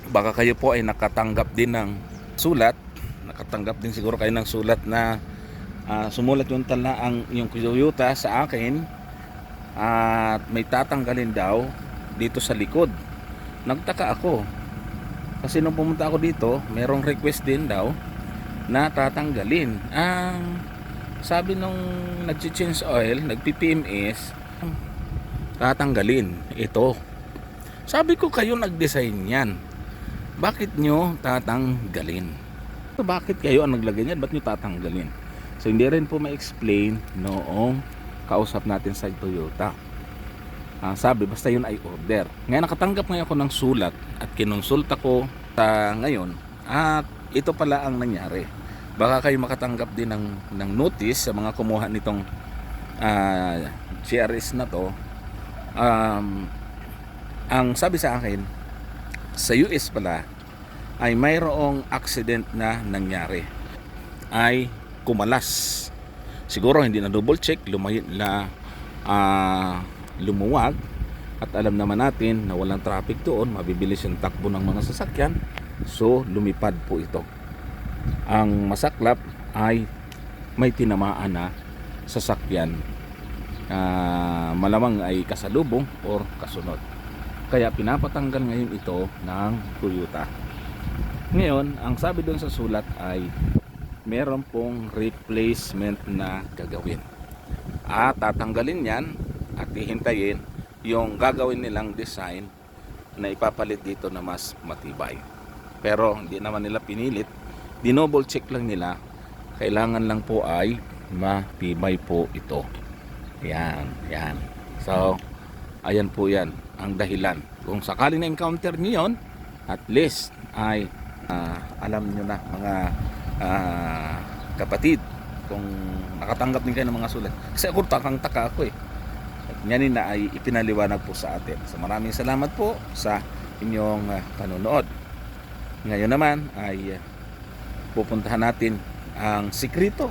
baka kayo po ay nakatanggap din ng sulat, nakatanggap din siguro kayo ng sulat na sumulat yung yung Toyota sa akin at may tatanggalin daw dito sa likod. Nagtaka ako kasi nung pumunta ako dito, merong request din daw na tatanggalin. Ang sabi nung nag-change oil, nag-PPMS, tatanggalin ito. Sabi ko, kayo nag-design yan, bakit nyo tatanggalin? So, bakit kayo ang naglagay yan? Ba't nyo tatanggalin? So hindi rin po ma-explain noong kausap natin sa Toyota. Sabi basta yun ay order. Ngayon nakatanggap ngayon ako ng sulat at kinonsulta ko sa ngayon at ito pala ang nangyari. Baka kayo makatanggap din ng notice sa mga kumuha nitong CRS na to. Ang sabi sa akin sa US pala ay mayroong accident na nangyari, ay kumalas. Siguro hindi na double check, lumuwag, at alam naman natin na walang traffic doon, mabibilis yung takbo ng mga sasakyan, so lumipad po ito. Ang masaklap ay may tinamaan na sasakyan, malamang ay kasalubong or kasunod, kaya pinapatanggal ngayon ito ng Toyota. Ngayon, ang sabi doon sa sulat ay meron pong replacement na gagawin at tatanggalin yan at hihintayin yung gagawin nilang design na ipapalit dito na mas matibay. Pero hindi naman nila pinilit, dinoble check lang nila, kailangan lang po ay matibay po ito. Yan. So ayan po yan ang dahilan. Kung sakali na encounter niyo yon, at least ay alam nyo na mga kapatid, kung nakatanggap din kayo ng mga sulat. Kasi ako takang-taka ako at yan na ay ipinaliwanag po sa atin. So maraming salamat po sa inyong panonood. Ngayon naman ay pupuntahan natin ang sikreto,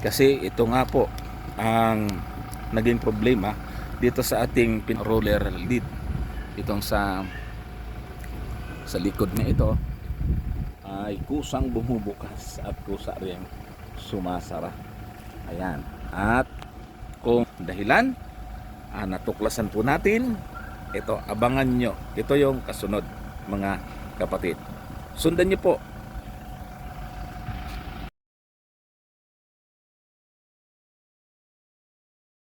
kasi ito nga po ang naging problema dito sa ating roller lid. Itong sa likod na ito ay kusang bumubukas at kusa rin sumasara. Ayan. At kung dahilan, natuklasan po natin, ito, abangan nyo. Ito yung kasunod, mga kapatid. Sundan nyo po